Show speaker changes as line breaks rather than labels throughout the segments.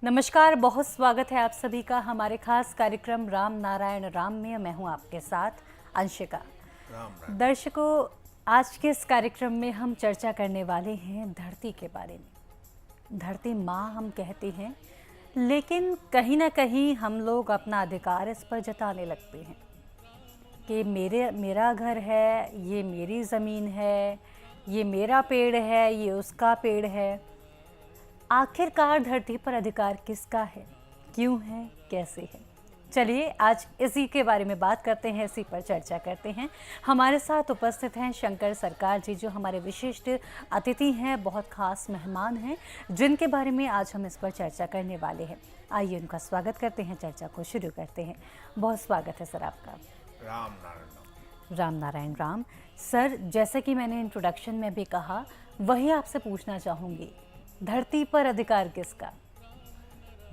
नमस्कार, बहुत स्वागत है आप सभी का हमारे खास कार्यक्रम राम नारायण राम में। मैं हूं आपके साथ अंशिका।
राम।
दर्शकों, आज के इस कार्यक्रम में हम चर्चा करने वाले हैं धरती के बारे में। धरती माँ हम कहते हैं, लेकिन कहीं ना कहीं हम लोग अपना अधिकार इस पर जताने लगते हैं कि मेरा घर है, ये मेरी ज़मीन है, ये मेरा पेड़ है, ये उसका पेड़ है। आखिरकार धरती पर अधिकार किसका है, क्यों है, कैसे है? चलिए आज इसी के बारे में बात करते हैं, इसी पर चर्चा करते हैं। हमारे साथ उपस्थित हैं शंकर सरकार जी, जो हमारे विशिष्ट अतिथि हैं, बहुत खास मेहमान हैं, जिनके बारे में आज हम इस पर चर्चा करने वाले हैं। आइए उनका स्वागत करते हैं, चर्चा को शुरू करते हैं। बहुत स्वागत है सर आपका।
राम नारायण।
राम नारायण राम। सर, जैसे कि मैंने इंट्रोडक्शन में भी कहा, वही आपसे पूछना चाहूँगी, धरती पर अधिकार किसका?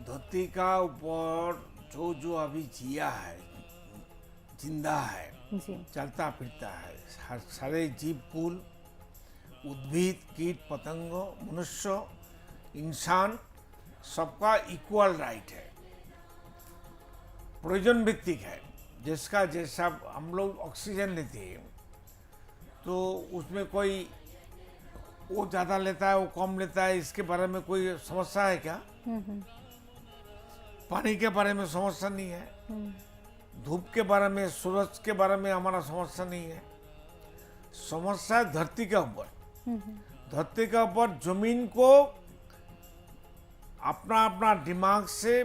धरती का ऊपर जो जो अभी जिया है, जिंदा है,
जी
चलता फिरता है, सारे जीव कुल, उद्भिद, कीट पतंग, मनुष्य, इंसान, सबका इक्वल राइट है, प्रयोजन भित्तिक है। जिसका जैसा हम लोग ऑक्सीजन लेते हैं तो उसमें कोई वो ज़्यादा लेता है, वो कम लेता है, इसके बारे में कोई समस्या है क्या? पानी के बारे में समस्या नहीं है, धूप के बारे में, सूरज के बारे में हमारा समस्या नहीं है। समस्या है धरती के ऊपर। धरती के ऊपर जमीन को अपना अपना दिमाग से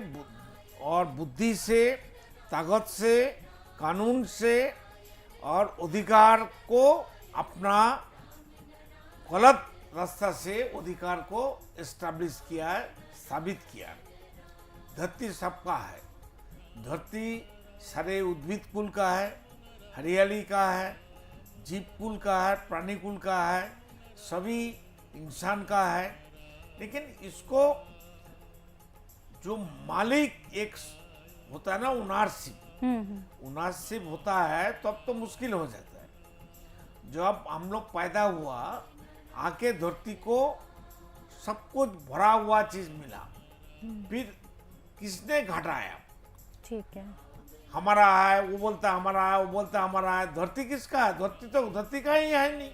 और बुद्धि से, ताकत से, कानून से और अधिकार को अपना गलत रास्ता से अधिकार को एस्टैब्लिश किया है, साबित किया है। धरती सबका है। धरती सारे उद्भिद कुल का है, हरियाली का है, जीव कुल का है, प्राणी कुल का है, सभी इंसान का है। लेकिन इसको जो मालिक एक होता है ना, ओनरशिप होता है, तब तो मुश्किल हो जाता है। जब हम लोग पैदा हुआ, आके धरती को सब कुछ भरा हुआ चीज मिला, फिर किसने घटाया?
ठीक है।
हमारा है, वो बोलता हमारा है, वो बोलता हमारा है। धरती किसका है? धरती तो धरती का ही है नहीं।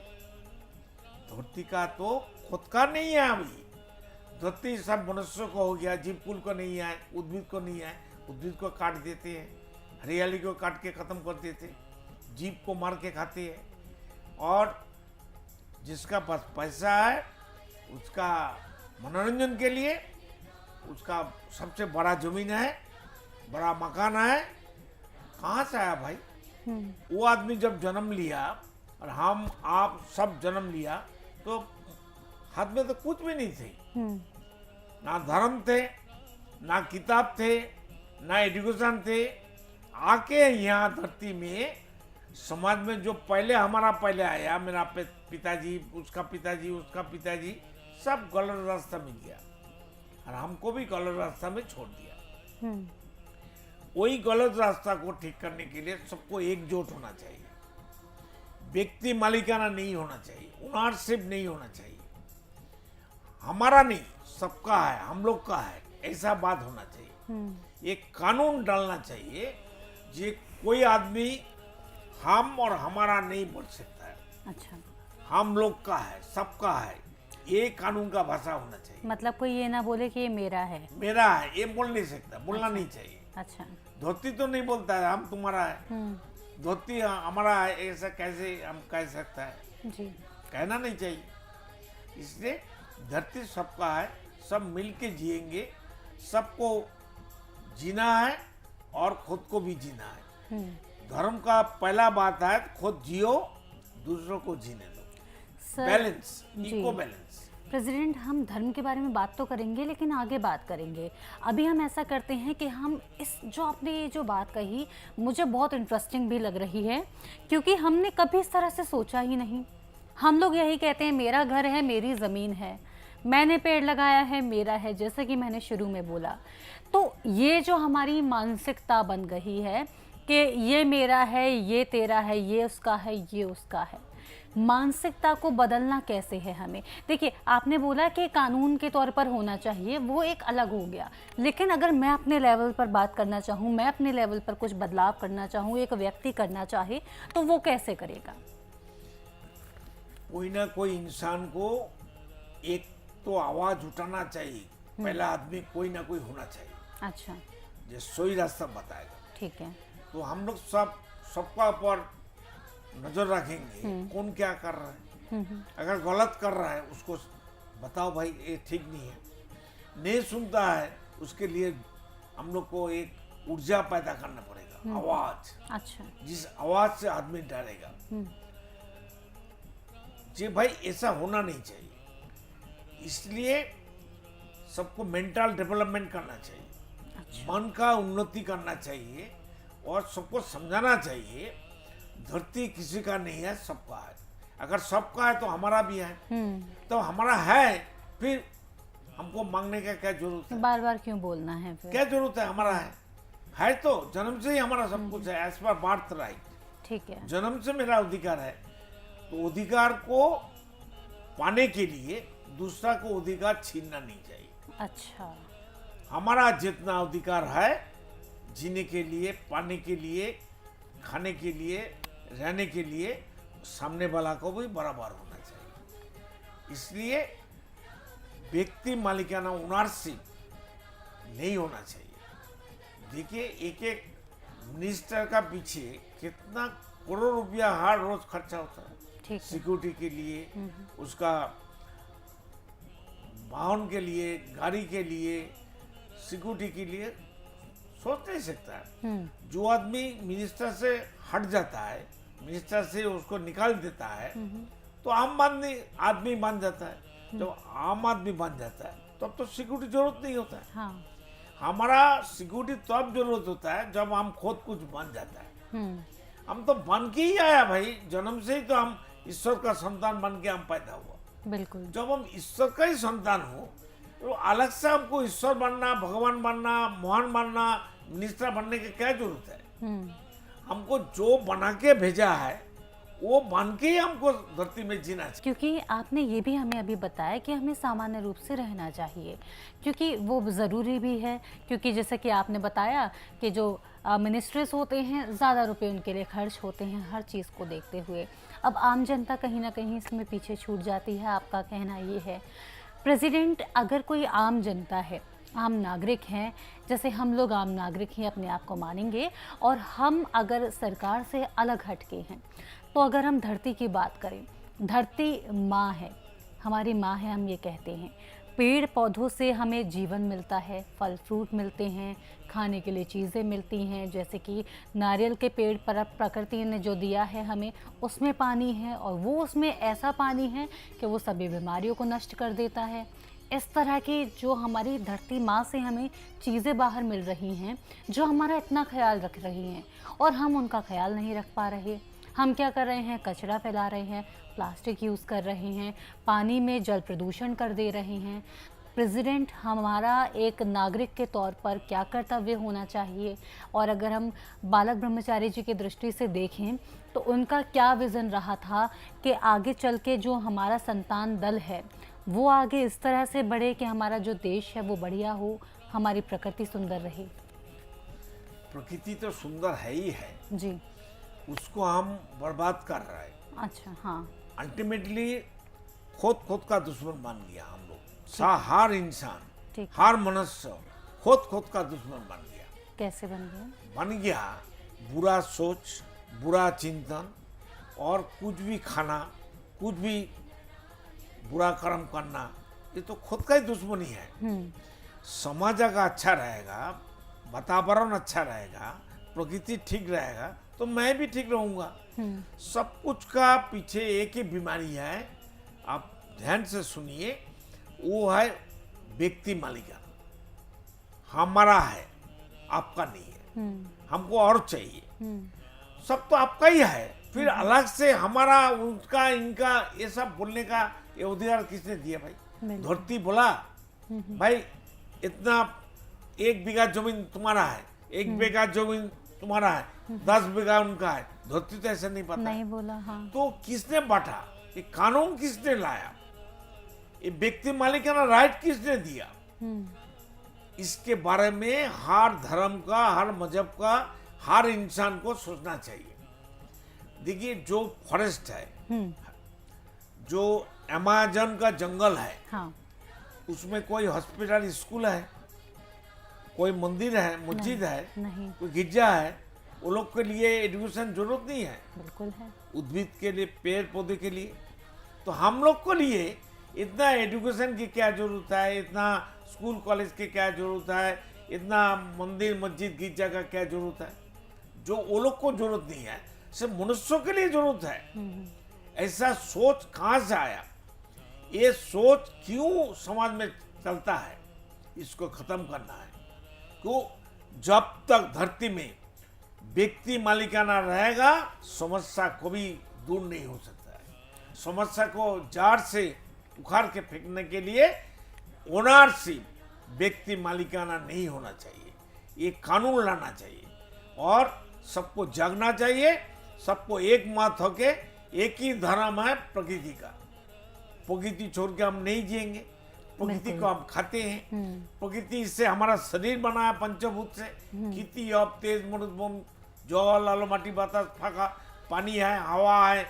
धरती का तो खुद का नहीं है। अभी धरती सब मनुष्य को हो गया, जीव कुल को नहीं है, उद्भिद को नहीं है। उद्भिद को काट देते हैं, हरियाली को काट के खत्म कर देते, जीव को मार के खाते हैं। और जिसका पास पैसा है, उसका मनोरंजन के लिए उसका सबसे बड़ा जमीन है, बड़ा मकान है। कहाँ से आया भाई? वो आदमी जब जन्म लिया और हम आप सब जन्म लिया, तो हाथ में तो कुछ भी नहीं थे। ना धर्म थे, ना किताब थे, ना एजुकेशन थे। आके यहाँ धरती में समाज में जो हमारा पहले आया, मेरा पिताजी, उसका पिताजी, उसका पिताजी, सब गलत रास्ता में गया और हमको भी गलत रास्ता में छोड़ दिया। वही गलत रास्ता को ठीक करने के लिए सबको एकजुट होना चाहिए। व्यक्ति मालिकाना नहीं होना चाहिए, ओनरशिप नहीं होना चाहिए। हमारा नहीं, सबका है, हम लोग का है, ऐसा बात होना चाहिए। एक कानून डालना चाहिए, जे कोई आदमी हम और हमारा नहीं बोल सकता है।
अच्छा,
हम लोग का है, सबका है, ये कानून का भाषा होना चाहिए।
मतलब कोई ये ना बोले कि ये मेरा है,
मेरा है, ये बोल नहीं सकता, बोलना नहीं चाहिए।
अच्छा,
धोती तो नहीं बोलता है हम तुम्हारा है, धोती हमारा है, ऐसा कैसे हम कह सकता है?
जी,
कहना नहीं चाहिए। इसलिए धरती सबका है, सब मिलके जिएंगे, सबको जीना है और खुद को भी जीना है। धर्म का पहला बात है, खुद जियो, दूसरों को जीने दो। Balance, eco balance.
प्रेसिडेंट, हम धर्म के बारे में बात तो करेंगे, लेकिन आगे बात करेंगे। अभी हम ऐसा करते हैं कि हम इस जो आपने ये जो बात कही, मुझे बहुत इंटरेस्टिंग भी लग रही है, क्योंकि हमने कभी इस तरह से सोचा ही नहीं। हम लोग यही कहते हैं, मेरा घर है, मेरी ज़मीन है, मैंने पेड़ लगाया है, मेरा है, जैसा कि मैंने शुरू में बोला। तो ये जो हमारी मानसिकता बन गई है कि ये मेरा है, ये तेरा है, ये उसका है, ये उसका है, मानसिकता को बदलना कैसे है हमें? देखिए, आपने बोला कि कानून के तौर पर होना चाहिए, वो एक अलग हो गया, लेकिन अगर मैं अपने लेवल पर बात करना चाहूँ, मैं अपने लेवल पर कुछ बदलाव करना चाहूँ, एक व्यक्ति करना चाहे, तो वो कैसे करेगा?
कोई ना कोई इंसान को एक तो आवाज उठाना चाहिए, पहला आदमी कोई ना कोई होना चाहिए
अच्छा,
जो सही रास्ता बताएगा।
ठीक है।
तो हम लोग सबका ऊपर नजर रखेंगे कौन क्या कर रहा है। अगर गलत कर रहा है उसको बताओ भाई ये ठीक नहीं है, नहीं सुनता है उसके लिए हम लोग को एक ऊर्जा पैदा करना पड़ेगा, आवाज।
अच्छा।
जिस आवाज से आदमी डरेगा जी भाई ऐसा होना नहीं चाहिए। इसलिए सबको मेंटल डेवलपमेंट करना चाहिए,
अच्छा।
मन का उन्नति करना चाहिए और सबको समझाना चाहिए धरती किसी का नहीं है, सबका है। अगर सबका है तो हमारा भी है, तो हमारा है, फिर हमको मांगने का क्या जरूरत है?
बार बार क्यों बोलना है फिर?
क्या जरूरत है? हमारा है तो जन्म से ही हमारा सब कुछ है, एज पर बर्थ राइट।
ठीक है।
जन्म से मेरा अधिकार है, तो अधिकार को पाने के लिए दूसरा को अधिकार छीनना नहीं चाहिए।
अच्छा।
हमारा जितना अधिकार है जीने के लिए, पाने के लिए, खाने के लिए, रहने के लिए, सामने वाला को भी बराबर होना चाहिए। इसलिए व्यक्ति मालिकाना ओनरशिप नहीं होना चाहिए। देखिए एक एक मिनिस्टर का पीछे कितना करोड़ रुपया हर रोज खर्चा होता है,
ठीक है।
सिक्योरिटी के लिए, उसका वाहन के लिए, गाड़ी के लिए, सिक्योरिटी के लिए सोच नहीं सकता है। जो आदमी मिनिस्टर से हट जाता है, मिनिस्टर से उसको निकाल देता है, तो आम आदमी बन जाता है। जब आम आदमी बन जाता है तब तो सिक्योरिटी जरूरत नहीं होता है।
हाँ।
हमारा सिक्योरिटी तब जरूरत होता है जब हम खुद कुछ बन जाता है। हम तो बन के ही आया भाई, जन्म से ही तो हम ईश्वर का संतान बन के हम पैदा हुआ।
बिल्कुल।
जब हम ईश्वर का ही संतान हो तो अलग से हमको ईश्वर बनना, भगवान बनना, महान बनना, मिनिस्टर बनने की क्या जरूरत है? हमको जो बना के भेजा है वो बन के ही हमको धरती में जीना चाहिए।
क्योंकि आपने ये भी हमें अभी बताया कि हमें सामान्य रूप से रहना चाहिए, क्योंकि वो ज़रूरी भी है। क्योंकि जैसे कि आपने बताया कि जो मिनिस्ट्रेस होते हैं, ज़्यादा रुपए उनके लिए खर्च होते हैं हर चीज़ को देखते हुए। अब आम जनता कहीं ना कहीं इसमें पीछे छूट जाती है, आपका कहना ये है। प्रेसिडेंट अगर कोई आम जनता है, आम नागरिक हैं, जैसे हम लोग आम नागरिक ही अपने आप को मानेंगे, और हम अगर सरकार से अलग हटके हैं, तो अगर हम धरती की बात करें, धरती माँ है, हमारी माँ है, हम ये कहते हैं। पेड़ पौधों से हमें जीवन मिलता है, फल फ्रूट मिलते हैं, खाने के लिए चीज़ें मिलती हैं, जैसे कि नारियल के पेड़ पर प्रकृति ने जो दिया है हमें, उसमें पानी है, और वो उसमें ऐसा पानी है कि वो सभी बीमारियों को नष्ट कर देता है। इस तरह की जो हमारी धरती माँ से हमें चीज़ें बाहर मिल रही हैं, जो हमारा इतना ख्याल रख रही हैं, और हम उनका ख्याल नहीं रख पा रहे। हम क्या कर रहे हैं? कचरा फैला रहे हैं, प्लास्टिक यूज़ कर रहे हैं, पानी में जल प्रदूषण कर दे रहे हैं। प्रेसिडेंट हमारा एक नागरिक के तौर पर क्या कर्तव्य होना चाहिए, और अगर हम बालक ब्रह्मचारी जी की दृष्टि से देखें तो उनका क्या विज़न रहा था कि आगे चल के जो हमारा संतान दल है वो आगे इस तरह से बढ़े कि हमारा जो देश है वो बढ़िया हो, हमारी प्रकृति सुंदर रहे।
प्रकृति तो सुंदर है ही है
जी।
उसको हम बर्बाद कर रहे हैं।
अच्छा। हाँ।
अल्टीमेटली खुद का दुश्मन बन गया हम लोग। हर इंसान,
ठीक।
हर मनुष्य खुद का दुश्मन बन गया।
कैसे बन गया?
बन गया बुरा सोच, बुरा चिंतन, और कुछ भी खाना, कुछ भी बुरा कर्म करना, ये तो खुद का ही दुश्मनी है। समाज अगर अच्छा रहेगा, वातावरण अच्छा रहेगा, प्रकृति ठीक रहेगा, तो मैं भी ठीक रहूंगा। सब कुछ का पीछे एक ही बीमारी है, आप ध्यान से सुनिए, वो है व्यक्ति मालिकाना। हमारा है, आपका नहीं है। हमको और चाहिए। सब तो आपका ही है, फिर अलग से हमारा, उनका, इनका, ये सब बोलने का ये अधिकार किसने दिया भाई? धरती बोला भाई इतना 1 बीघा जमीन तुम्हारा है, 1 बीघा जमीन तुम्हारा है, 10 बीघा उनका है। धरती तो ऐसा नहीं पता है।
नहीं बोला, हाँ।
तो किसने बांटा? ये कानून किसने लाया? ये व्यक्ति मालिकाना राइट किसने दिया? इसके बारे में हर धर्म का, हर मजहब का, हर इंसान को सोचना चाहिए। देखिए, जो फॉरेस्ट है, जो अमेज़न का जंगल है,
हाँ।
उसमें कोई हॉस्पिटल, स्कूल है, कोई मंदिर है, मस्जिद है,
नहीं,
कोई गिरजा है, वो लोग के लिए एजुकेशन जरूरत नहीं है।
बिल्कुल है।
उद्भिद के लिए, पेड़ पौधे के लिए। तो हम लोग को लिए इतना एजुकेशन की क्या जरूरत है, इतना स्कूल कॉलेज की क्या जरूरत है, इतना मंदिर मस्जिद गिरजा का क्या जरूरत है? जो वो लोग को जरूरत नहीं है, सिर्फ मनुष्यों के लिए जरूरत है। ऐसा सोच कहाँ से आया? ये सोच क्यों समाज में चलता है? इसको खत्म करना है। तो जब तक धरती में व्यक्ति मालिकाना रहेगा, समस्या कभी दूर नहीं हो सकता है। समस्या को जड़ से उखाड़ के फेंकने के लिए ओनरशिप, व्यक्ति मालिकाना नहीं होना चाहिए। ये कानून लाना चाहिए और सबको जागना चाहिए। सबको एक मत होके, एक ही धर्म है प्रकृति का। प्रकृति छोड़ के हम नहीं जिएंगे। प्रकृति को हम खाते हैं। प्रकृति से हमारा शरीर बना है पंचभूत से। खेती, अब तेज, मरुद, जल, आलो, माटी, बातास, फाका, पानी है, हवा है,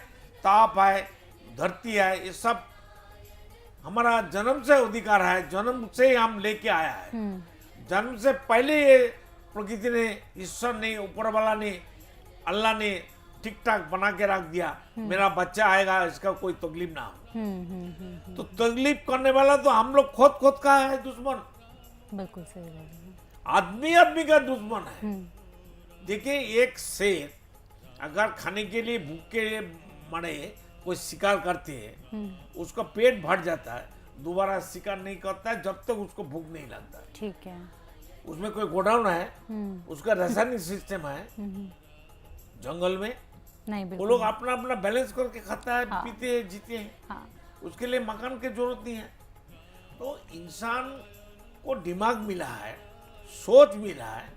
ताप है, धरती है। ये सब हमारा जन्म से अधिकार है। जन्म से हम लेके आया है। जन्म से पहले ये प्रकृति ने, ईश्वर ने, ऊपर वाला ने, अल्लाह ने ठीक ठाक बना के रख दिया। मेरा बच्चा आएगा, इसका कोई तकलीफ ना हो। तो तकलीफ करने वाला तो हम लोग खुद का है दुश्मन।
बिल्कुल सही बोल रहे हैं।
आदमी का दुश्मन है। देखिए, एक शेर अगर खाने के लिए भूखे मरे, कोई शिकार करते हैं, उसका पेट भर जाता है, दोबारा शिकार नहीं करता है जब तक उसको भूख नहीं लगता है।
ठीक है।
उसमें कोई गोडाउन है, उसका रासायनिक सिस्टम है जंगल में।
नहीं,
वो
बिल्कुल
लोग अपना अपना बैलेंस करके खाता है,
हाँ।
पीते हैं, जीते हैं।
हाँ।
उसके लिए मकान की जरूरत नहीं है। तो इंसान को दिमाग मिला है, सोच मिला है,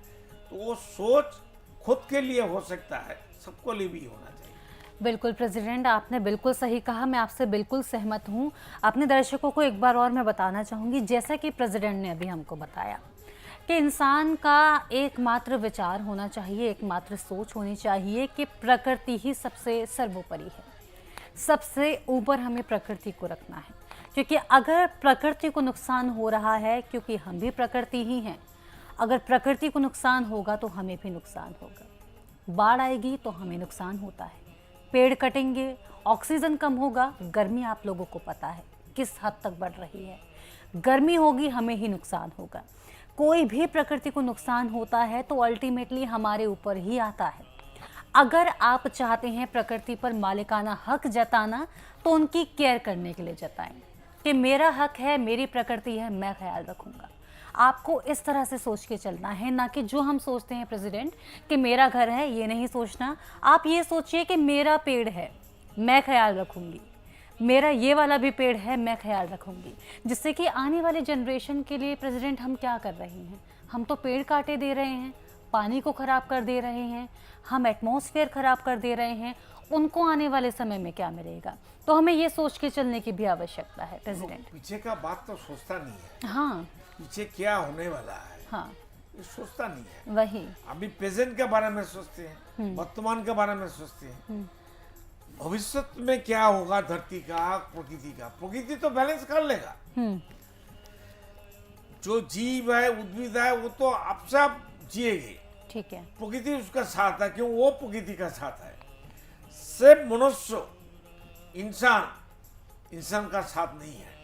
तो वो सोच खुद के लिए हो सकता है, सबको लिए भी होना चाहिए।
बिल्कुल प्रेसिडेंट, आपने बिल्कुल सही कहा। मैं आपसे बिल्कुल सहमत हूँ। अपने दर्शकों को एक बार और मैं बताना चाहूँगी, जैसा कि प्रेसिडेंट ने अभी हमको बताया कि इंसान का एकमात्र विचार होना चाहिए, एकमात्र सोच होनी चाहिए कि प्रकृति ही सबसे सर्वोपरि है। सबसे ऊपर हमें प्रकृति को रखना है, क्योंकि अगर प्रकृति को नुकसान हो रहा है, क्योंकि हम भी प्रकृति ही हैं, अगर प्रकृति को नुकसान होगा तो हमें भी नुकसान होगा। बाढ़ आएगी तो हमें नुकसान होता है, पेड़ कटेंगे, ऑक्सीजन कम होगा, गर्मी आप लोगों को पता है किस हद तक बढ़ रही है, गर्मी होगी, हमें ही नुकसान होगा। कोई भी प्रकृति को नुकसान होता है तो अल्टीमेटली हमारे ऊपर ही आता है। अगर आप चाहते हैं प्रकृति पर मालिकाना हक जताना, तो उनकी केयर करने के लिए जताएं कि मेरा हक है, मेरी प्रकृति है, मैं ख्याल रखूंगा। आपको इस तरह से सोच के चलना है, ना कि जो हम सोचते हैं प्रेसिडेंट कि मेरा घर है, ये नहीं सोचना। आप ये सोचिए कि मेरा पेड़ है, मैं ख्याल रखूंगी, मेरा ये वाला भी पेड़ है, मैं ख्याल रखूंगी। जिससे कि आने वाले जनरेशन के लिए प्रेसिडेंट हम क्या कर रहे हैं? हम तो पेड़ काटे दे रहे हैं, पानी को ख़राब कर दे रहे हैं, हम एटमॉस्फेयर ख़राब कर दे रहे हैं। उनको आने वाले समय में क्या मिलेगा? तो हमें ये सोच के चलने की भी आवश्यकता है प्रेसिडेंट।
पीछे का बात तो सोचता नहीं है।
हाँ,
पीछे क्या होने वाला है,
हाँ,
ये सोचता नहीं है।
वही।
अभी प्रेजेंट के बारे में सोचते हैं, वर्तमान के बारे में सोचते हैं। भविष्य में क्या होगा धरती का, प्रकृति का? प्रकृति तो बैलेंस कर लेगा। जो जीव है, उद्भिद है, वो तो आपसे आप जिएंगे।
ठीक है।
प्रकृति उसका साथ है, क्यों? वो प्रकृति का साथ है। सिर्फ मनुष्य, इंसान का साथ नहीं है।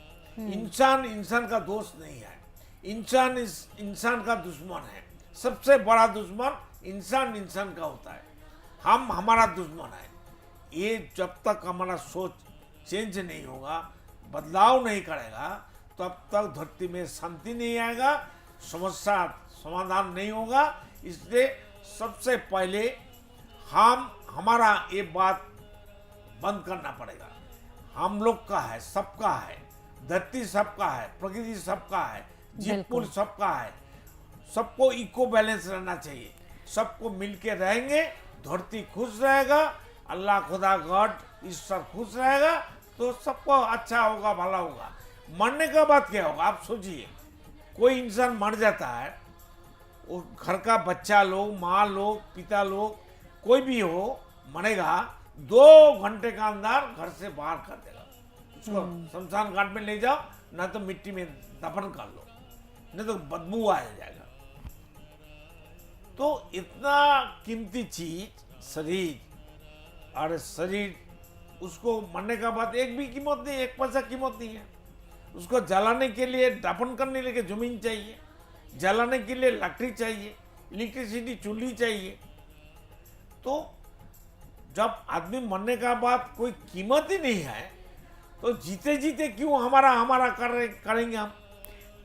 इंसान का दोस्त नहीं है। इंसान का दुश्मन है। सबसे बड़ा दुश्मन इंसान का होता है। हम हमारा दुश्मन है। ये जब तक हमारा सोच चेंज नहीं होगा, बदलाव नहीं करेगा, तब तक धरती में शांति नहीं आएगा, समस्या समाधान नहीं होगा। इसलिए सबसे पहले हमारा ये बात बंद करना पड़ेगा। हम लोग का है, सबका है, धरती सबका है, प्रकृति सबका है, जीव कुल सबका है। सबको इको बैलेंस रहना चाहिए। सबको मिलके रहेंगे, धरती खुश रहेगा, अल्लाह खुदा गॉड ईश्वर खुश रहेगा, तो सबको अच्छा होगा, भला होगा। मरने के बाद क्या होगा आप सोचिए। कोई इंसान मर जाता है, वो घर का बच्चा लोग, माँ लोग, पिता लोग, कोई भी हो मरेगा, 2 घंटे का अंदर घर से बाहर कर देगा। उसको शमशान घाट में ले जाओ, ना तो मिट्टी में दफन कर लो, नहीं तो बदबू आ जाएगा। तो इतना कीमती चीज शरीर, और शरीर उसको मरने के बाद एक भी कीमत नहीं, 1 पैसा कीमत नहीं है। उसको जलाने के लिए, दफन करने के लिए जमीन चाहिए, जलाने के लिए लकड़ी चाहिए, इलेक्ट्रिसिटी चूल्ही चाहिए। तो जब आदमी मरने के बाद कोई कीमत ही नहीं है, तो जीते जीते क्यों हमारा करेंगे हम।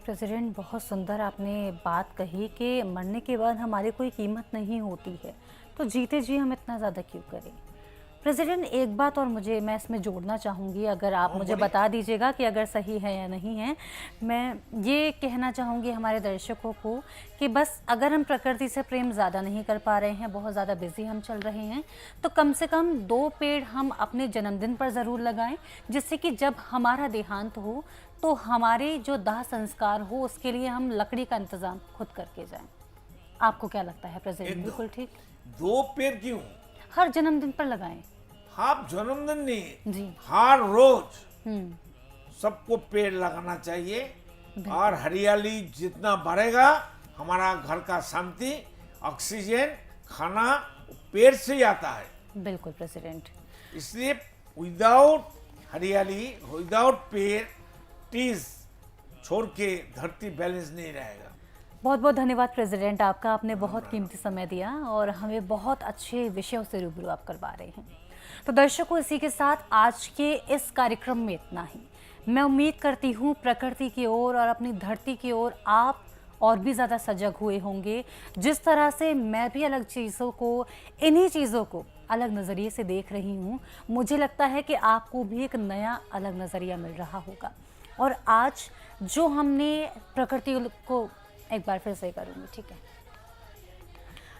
प्रेसिडेंट, बहुत सुंदर आपने बात कही कि मरने के बाद हमारी कोई कीमत नहीं होती है, तो जीते जी हम इतना ज़्यादा क्यों करें। प्रेसिडेंट, एक बात और मैं इसमें जोड़ना चाहूँगी, अगर आप मुझे बता दीजिएगा कि अगर सही है या नहीं है। मैं ये कहना चाहूँगी हमारे दर्शकों को कि बस अगर हम प्रकृति से प्रेम ज़्यादा नहीं कर पा रहे हैं, बहुत ज़्यादा बिजी हम चल रहे हैं, तो कम से कम 2 पेड़ हम अपने जन्मदिन पर ज़रूर लगाएं, जिससे कि जब हमारा देहांत हो तो हमारे जो दाह संस्कार हो उसके लिए हम लकड़ी का इंतज़ाम खुद करके जाएं। आपको क्या लगता है प्रेसिडेंट? बिल्कुल ठीक।
2 पेड़ क्यों?
हर जन्मदिन पर लगाएं।
आप जन्मदिन नहीं
जी,
हर रोज सबको पेड़ लगाना चाहिए। और हरियाली जितना बढ़ेगा, हमारा घर का शांति, ऑक्सीजन, खाना पेड़ से ही आता है।
बिल्कुल प्रेसिडेंट।
इसलिए विदाउट हरियाली, विदाउट पेड़, ट्रीज छोड़ के धरती बैलेंस नहीं रहेगा।
बहुत बहुत धन्यवाद प्रेसिडेंट आपका, आपने बहुत कीमती समय दिया और हमें बहुत अच्छे विषयों से रूबरू आप करवा रहे हैं। तो दर्शकों, इसी के साथ आज के इस कार्यक्रम में इतना ही। मैं उम्मीद करती हूँ प्रकृति की ओर और अपनी धरती की ओर आप और भी ज़्यादा सजग हुए होंगे। जिस तरह से मैं भी अलग चीज़ों को, इन्हीं चीज़ों को अलग नज़रिए से देख रही हूँ, मुझे लगता है कि आपको भी एक नया अलग नज़रिया मिल रहा होगा। और आज जो हमने प्रकृति को, एक बार फिर से करूँगी, ठीक है।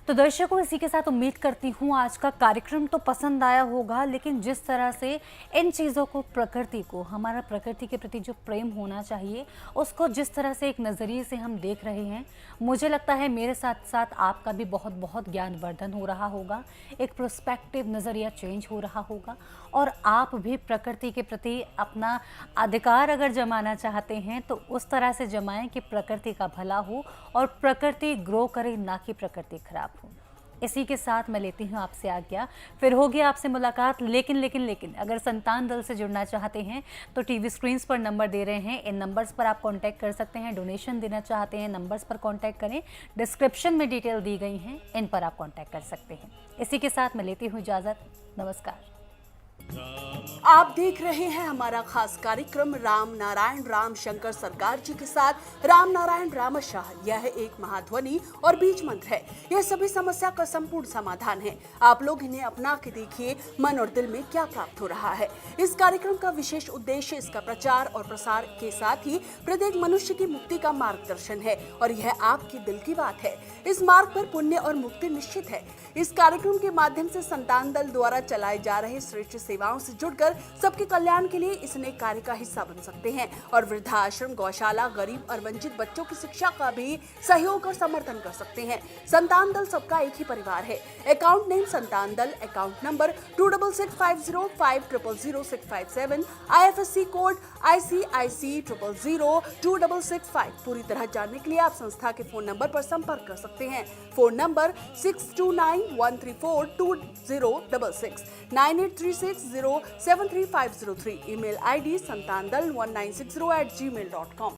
तो दर्शकों, इसी के साथ उम्मीद करती हूँ आज का कार्यक्रम तो पसंद आया होगा, लेकिन जिस तरह से इन चीज़ों को, प्रकृति को, हमारा प्रकृति के प्रति जो प्रेम होना चाहिए, उसको जिस तरह से एक नज़रिए से हम देख रहे हैं, मुझे लगता है मेरे साथ साथ आपका भी बहुत बहुत ज्ञानवर्धन हो रहा होगा, एक प्रोस्पेक्टिव नज़रिया चेंज हो रहा होगा, और आप भी प्रकृति के प्रति अपना अधिकार अगर जमाना चाहते हैं तो उस तरह से जमाएं कि प्रकृति का भला हो और प्रकृति ग्रो करे, ना कि प्रकृति खराब हो। इसी के साथ मैं लेती हूँ आपसे आज्ञा, फिर होगी आपसे मुलाकात। लेकिन अगर संतान दल से जुड़ना चाहते हैं तो टीवी स्क्रीन्स पर नंबर दे रहे हैं, इन नंबर्स पर आप कांटेक्ट कर सकते हैं। डोनेशन देना चाहते हैं, नंबर्स पर कांटेक्ट करें, डिस्क्रिप्शन में डिटेल दी गई हैं, इन पर आप कांटेक्ट कर सकते हैं। इसी के साथ मैं लेती हूँ इजाज़त, नमस्कार।
आप देख रहे हैं हमारा खास कार्यक्रम राम नारायण राम शंकर सरकार जी के साथ राम नारायण रामशाह। यह एक महाध्वनि और बीज मंत्र है। यह सभी समस्या का संपूर्ण समाधान है। आप लोग इन्हें अपना के देखिए, मन और दिल में क्या प्राप्त हो रहा है। इस कार्यक्रम का विशेष उद्देश्य इसका प्रचार और प्रसार के साथ ही प्रत्येक मनुष्य की मुक्ति का मार्गदर्शन है, और यह आपकी दिल की बात है। इस मार्ग पर पुण्य और मुक्ति निश्चित है। इस कार्यक्रम के माध्यम से संतान दल द्वारा चलाए जा रहे श्रेष्ठ सेवाओं से जुड़कर सबके कल्याण के लिए इस नए कार्य का हिस्सा बन सकते हैं, और वृद्धाश्रम, गौशाला, गरीब और वंचित बच्चों की शिक्षा का भी सहयोग और समर्थन कर सकते हैं। संतान दल सबका एक ही परिवार है। अकाउंट नेम संतान दल, account number 266505000657, IFSC code ICIC 000265। पूरी तरह जानने के लिए आप संस्था के फोन नंबर पर संपर्क कर सकते हैं। Phone number 6291342066, 9836073503। Email ID santandal1960@gmail.com।